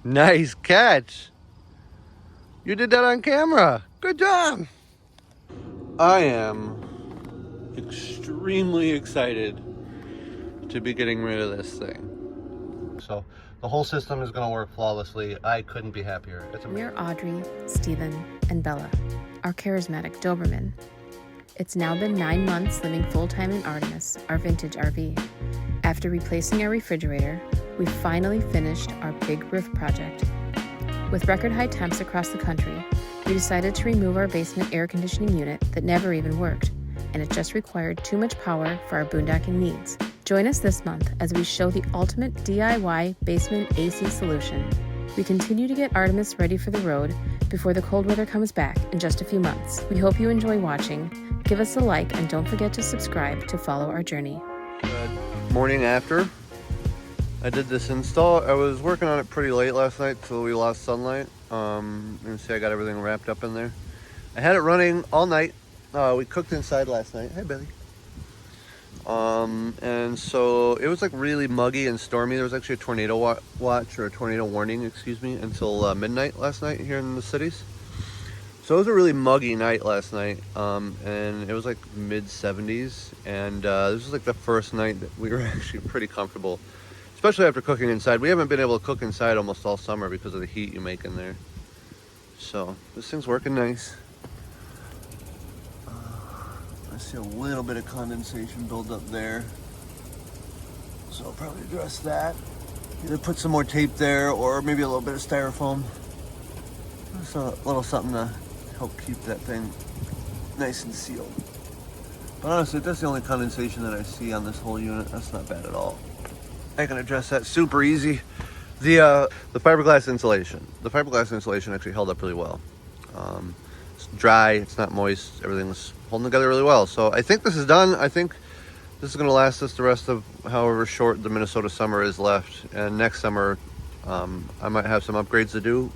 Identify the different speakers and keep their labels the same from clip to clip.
Speaker 1: Nice catch. You did that on camera. Good job. I am extremely excited to be getting rid of this thing. So the whole system is going to work flawlessly. I couldn't be happier. It's amazing.
Speaker 2: We're Audrey, Stephen, and Bella, our charismatic Doberman. It's now been 9 months living full-time in Artemis, our vintage RV. After replacing our refrigerator, we finally finished our big roof project. With record high temps across the country, we decided to remove our basement air conditioning unit that never even worked, and it just required too much power for our boondocking needs. Join us this month as we show the ultimate DIY basement AC solution. We continue to get Artemis ready for the road before the cold weather comes back in just a few months. We hope you enjoy watching. Give us a like and don't forget to subscribe to follow our journey.
Speaker 1: Morning after I did this install, I was working on it pretty late last night till we lost sunlight. You see I got everything wrapped up in there. I had it running all night. We cooked inside last night. Hey, Billy. And so it was like really muggy and stormy. There was actually a tornado watch or a tornado warning, excuse me, until midnight last night here in the cities. So it was a really muggy night last night, and it was like mid 70s, and this was like the first night that we were actually pretty comfortable, especially after cooking inside. We haven't been able to cook inside almost all summer because of the heat you make in there. So this thing's working nice. I see a little bit of condensation build up there, so I'll probably address that. Either put some more tape there or maybe a little bit of styrofoam. Just a little something to help keep that thing nice and sealed. But honestly, that's the only condensation that I see on this whole unit. That's not bad at all. I can address that super easy. The fiberglass insulation. The fiberglass insulation actually held up really well. It's dry, it's not moist, everything's holding together really well. So I think this is done. I think this is going to last us the rest of however short the Minnesota summer is left. And next summer, I might have some upgrades to do.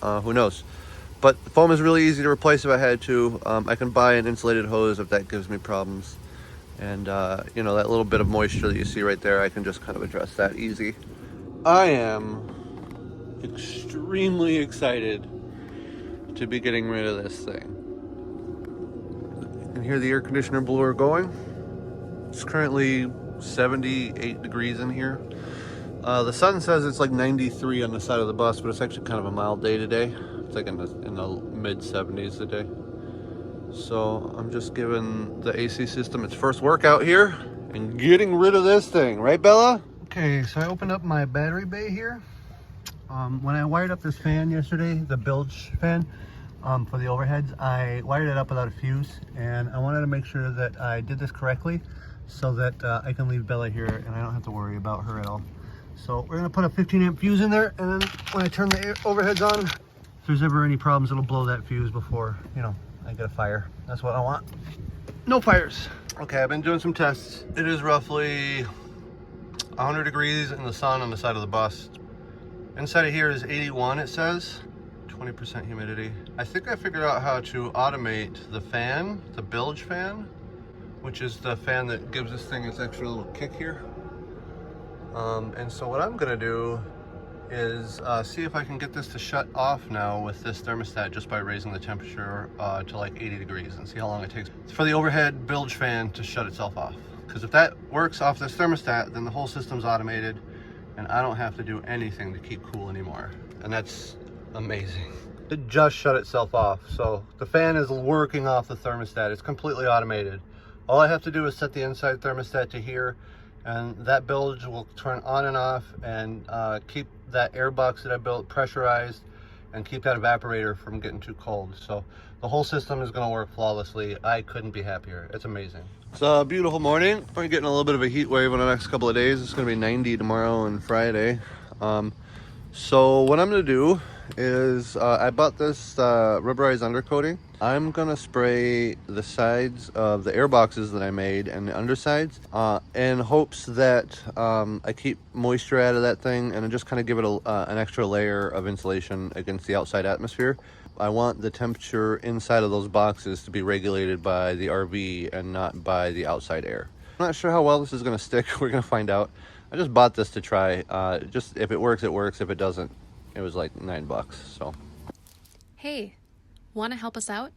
Speaker 1: Who knows? But the foam is really easy to replace if I had to. I can buy an insulated hose if that gives me problems. And, you know, that little bit of moisture that you see right there, I can just kind of address that easy. I am extremely excited to be getting rid of this thing. You can hear the air conditioner blower going. It's currently 78 degrees in here. The sun says it's like 93 on the side of the bus, but it's actually kind of a mild day today. It's like in the mid 70s today. So I'm just giving the AC system its first workout here and getting rid of this thing, right, Bella? Okay, so I opened up my battery bay here. When I wired up this fan yesterday, the bilge fan for the overheads, I wired it up without a fuse, and I wanted to make sure that I did this correctly so that I can leave Bella here and I don't have to worry about her at all. So we're gonna put a 15 amp fuse in there, and then when I turn the overheads on, if there's ever any problems, it'll blow that fuse before, you know, I get a fire. That's what I want. No fires. Okay, I've been doing some tests. It is roughly 100 degrees in the sun on the side of the bus. Inside of here is 81, it says. 20% humidity. I think I figured out how to automate the fan, the bilge fan, which is the fan that gives this thing its extra little kick here. And so what I'm gonna do is see if I can get this to shut off now with this thermostat just by raising the temperature to like 80 degrees and see how long it takes for the overhead bilge fan to shut itself off. Because if that works off this thermostat, then the whole system's automated and I don't have to do anything to keep cool anymore. And that's amazing. It just shut itself off. So the fan is working off the thermostat. It's completely automated. All I have to do is set the inside thermostat to here, and that bilge will turn on and off and keep that air box that I built pressurized and keep that evaporator from getting too cold. So the whole system is going to work flawlessly. I couldn't be happier. It's amazing. It's a beautiful morning. We're getting a little bit of a heat wave in the next couple of days. It's going to be 90 tomorrow and Friday. So what I'm going to do is I bought this rubberized undercoating. I'm gonna spray the sides of the air boxes that I made and the undersides in hopes that I keep moisture out of that thing and just kind of give it an extra layer of insulation against the outside atmosphere. I want the temperature inside of those boxes to be regulated by the RV and not by the outside air. I'm not sure how well this is going to stick. We're going to find out. I just bought this to try. Just if it works, it works. If it doesn't, it was like $9, so.
Speaker 2: Hey, want to help us out?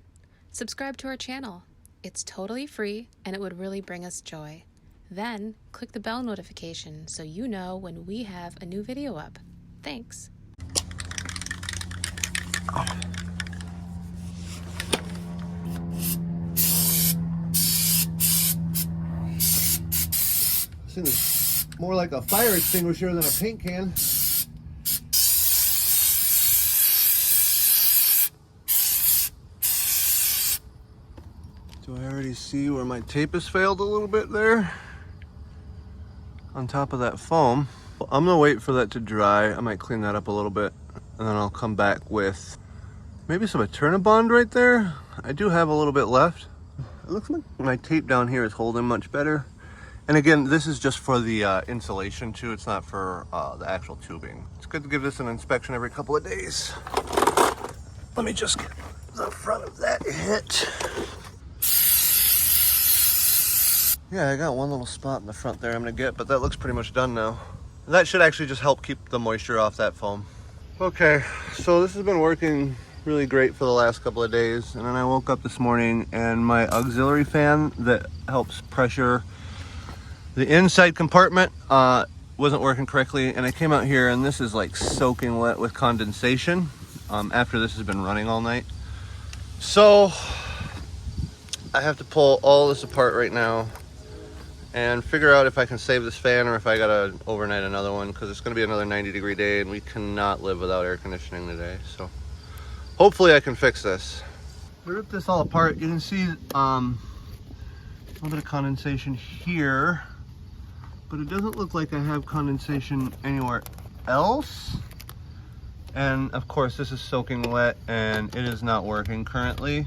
Speaker 2: Subscribe to our channel. It's totally free and it would really bring us joy. Then click the bell notification so you know when we have a new video up. Thanks.
Speaker 1: This thing is more like a fire extinguisher than a paint can. Do I already see where my tape has failed a little bit there? On top of that foam. I'm gonna wait for that to dry. I might clean that up a little bit and then I'll come back with maybe some Eternabond right there. I do have a little bit left. It looks like my tape down here is holding much better. And again, this is just for the insulation too. It's not for the actual tubing. It's good to give this an inspection every couple of days. Let me just get the front of that hit. Yeah, I got one little spot in the front there I'm gonna get, but that looks pretty much done now. That should actually just help keep the moisture off that foam. Okay, so this has been working really great for the last couple of days. And then I woke up this morning and my auxiliary fan that helps pressure the inside compartment wasn't working correctly. And I came out here and this is like soaking wet with condensation after this has been running all night. So I have to pull all this apart right now and figure out if I can save this fan or if I gotta overnight another one, because it's gonna be another 90-degree day and we cannot live without air conditioning today. So hopefully I can fix this. We ripped this all apart. You can see a little bit of condensation here, but it doesn't look like I have condensation anywhere else. And of course this is soaking wet and it is not working currently.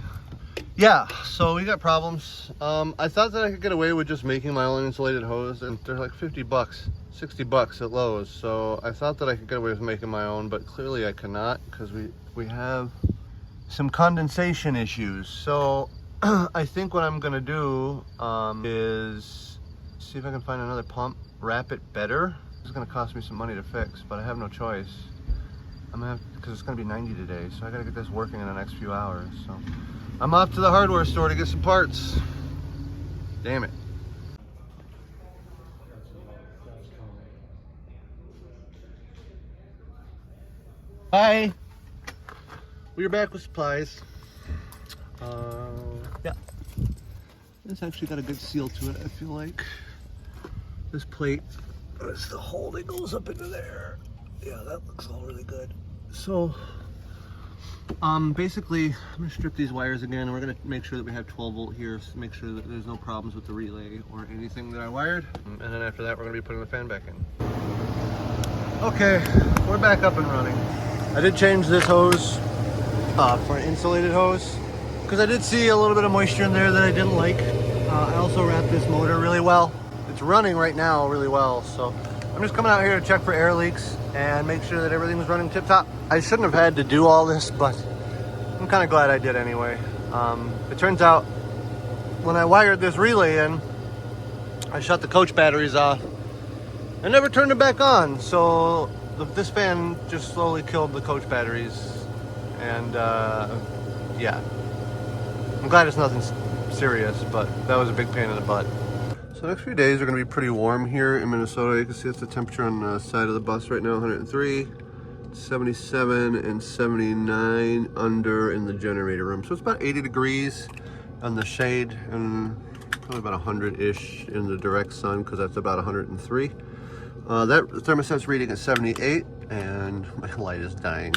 Speaker 1: Yeah, so we got problems. I thought that I could get away with just making my own insulated hose, and they're like $50, $60 at Lowe's. So I thought that I could get away with making my own, but clearly I cannot, because we have some condensation issues. So I think what I'm gonna do is see if I can find another pump, wrap it better. This is gonna cost me some money to fix, but I have no choice. I'm gonna have, because it's gonna be 90 today, so I gotta get this working in the next few hours. So I'm off to the hardware store to get some parts. Damn it. Hi. We're back with supplies. Yeah. This actually got a good seal to it, I feel like. This plate, that's the hole that goes up into there. Yeah, that looks all really good. So, basically, I'm gonna strip these wires again, and we're gonna make sure that we have 12 volt here, so make sure that there's no problems with the relay or anything that I wired. And then after that, we're gonna be putting the fan back in. Okay, we're back up and running. I did change this hose for an insulated hose, because I did see a little bit of moisture in there that I didn't like. I also wrapped this motor really well. It's running right now really well, so I'm just coming out here to check for air leaks and make sure that everything's running tip top. I shouldn't have had to do all this, but I'm kind of glad I did anyway. It turns out when I wired this relay in, I shut the coach batteries off and never turned them back on. So this fan just slowly killed the coach batteries. And yeah, I'm glad it's nothing serious, but that was a big pain in the butt. So the next few days are going to be pretty warm here in Minnesota. You can see that's the temperature on the side of the bus right now, 103, 77, and 79 under in the generator room. So it's about 80 degrees on the shade and probably about 100-ish in the direct sun, because that's about 103. That thermostat's reading at 78, and my light is dying.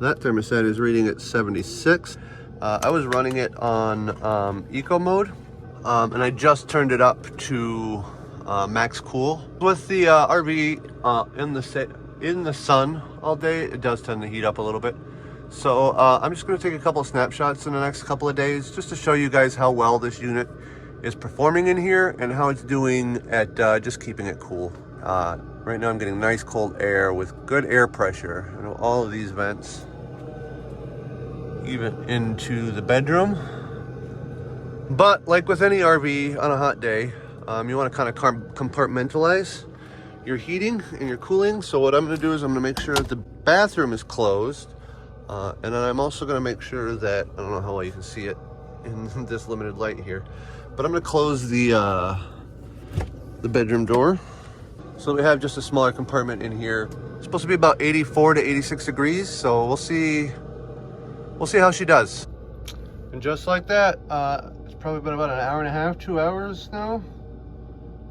Speaker 1: That thermostat is reading at 76. I was running it on eco mode. And I just turned it up to max cool. With the RV in the sun all day, it does tend to heat up a little bit. So I'm just going to take a couple of snapshots in the next couple of days just to show you guys how well this unit is performing in here and how it's doing at just keeping it cool. Right now I'm getting nice cold air with good air pressure. You know, all of these vents, even into the bedroom. But like with any RV on a hot day, you want to kind of compartmentalize. your heating and your cooling. So what I'm going to do is I'm going to make sure that the bathroom is closed. And then I'm also going to make sure that, I don't know how well you can see it in this limited light here, but I'm going to close the bedroom door. So we have just a smaller compartment in here. It's supposed to be about 84 to 86 degrees. So we'll see how she does. And just like that, it's probably been about an hour and a half, 2 hours now.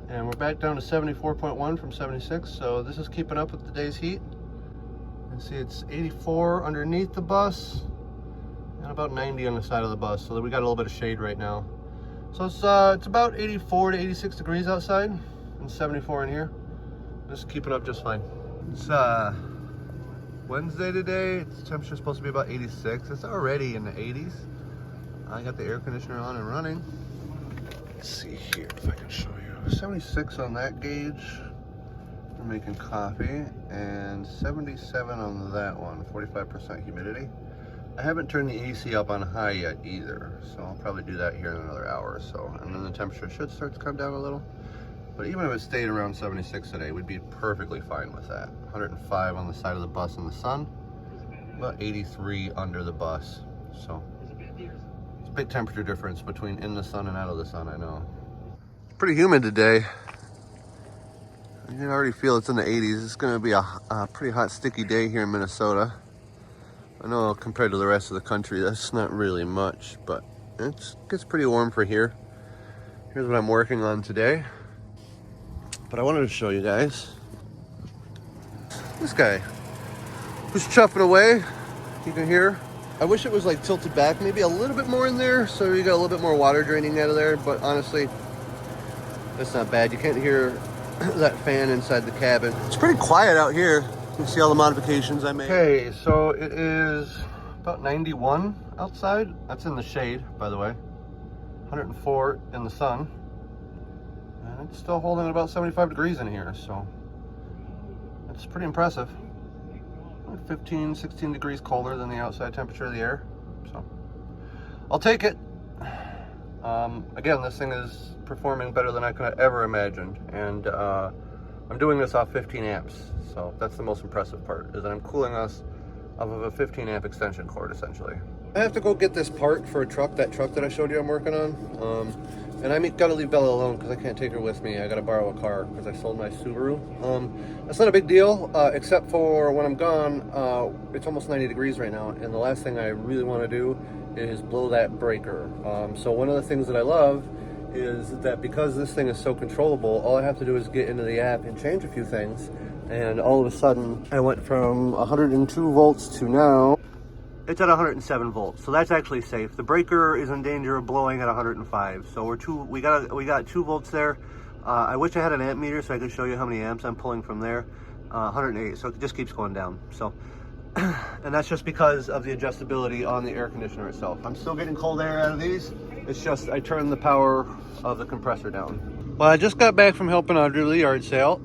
Speaker 1: And we're back down to 74.1 from 76. So this is keeping up with the day's heat. You can see it's 84 underneath the bus and about 90 on the side of the bus. So we got a little bit of shade right now. So it's about 84 to 86 degrees outside and 74 in here. Just keeping up just fine. It's Wednesday today. The temperature's supposed to be about 86. It's already in the 80s. I got the air conditioner on and running. Let's see here if I can show you. 76 on that gauge. I'm making coffee, and 77 on that one. 45% humidity. I haven't turned the AC up on high yet either, so I'll probably do that here in another hour or so, and then the temperature should start to come down a little. But even if it stayed around 76 today, we'd be perfectly fine with that. 105 on the side of the bus in the sun, about 83 under the bus. So it's a big temperature difference between in the sun and out of the sun, I know. It's pretty humid today. You can already feel it's in the 80s. It's gonna be a pretty hot, sticky day here in Minnesota. I know compared to the rest of the country, that's not really much, but it gets pretty warm for here. Here's what I'm working on today. But I wanted to show you guys this guy who's chuffing away. You can hear. I wish it was like tilted back, maybe a little bit more in there, so you got a little bit more water draining out of there. But honestly, that's not bad. You can't hear that fan inside the cabin. It's pretty quiet out here. You can see all the modifications I made. Okay, so it is about 91 outside. That's in the shade, by the way. 104 in the sun. And it's still holding at about 75 degrees in here, so it's pretty impressive. 15, 16 degrees colder than the outside temperature of the air, so I'll take it. Again, this thing is performing better than I could have ever imagined, and I'm doing this off 15 amps, so that's the most impressive part, is that I'm cooling us off of a 15 amp extension cord, essentially. I have to go get this part for a truck, that truck that I showed you I'm working on. And I gotta leave Bella alone because I can't take her with me. I gotta borrow a car because I sold my Subaru. That's not a big deal, except for when I'm gone, it's almost 90 degrees right now, and the last thing I really want to do is blow that breaker. So one of the things that I love is that because this thing is so controllable, all I have to do is get into the app and change a few things, and all of a sudden I went from 102 volts to now it's at 107 volts, so that's actually safe. The breaker is in danger of blowing at 105, so we got 2 volts there. I wish I had an amp meter so I could show you how many amps I'm pulling from there. 108, so it just keeps going down. So, and that's just because of the adjustability on the air conditioner itself. I'm still getting cold air out of these. It's just I turned the power of the compressor down. Well, I just got back from helping out do the yard sale,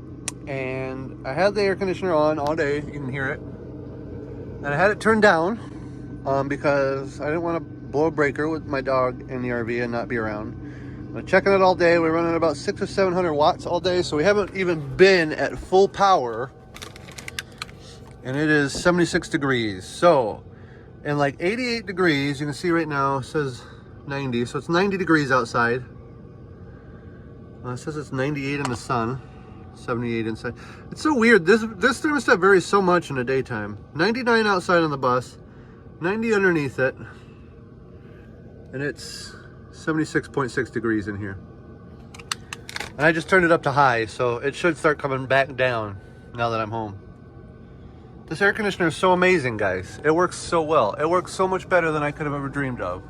Speaker 1: and I had the air conditioner on all day. You can hear it, and I had it turned down. Because I didn't want to blow a breaker with my dog in the RV and not be around. I'm checking it all day. We're running about 600 or 700 watts all day, so we haven't even been at full power. And it is 76 degrees. So, in like 88 degrees, you can see right now it says 90, so it's 90 degrees outside. It says it's 98 in the sun, 78 inside. It's so weird. This thermostat varies so much in the daytime. 99 outside on the bus. 90 underneath it, and it's 76.6 degrees in here. And I just turned it up to high, so it should start coming back down now that I'm home. This air conditioner is so amazing, guys. It works so well. It works so much better than I could have ever dreamed of.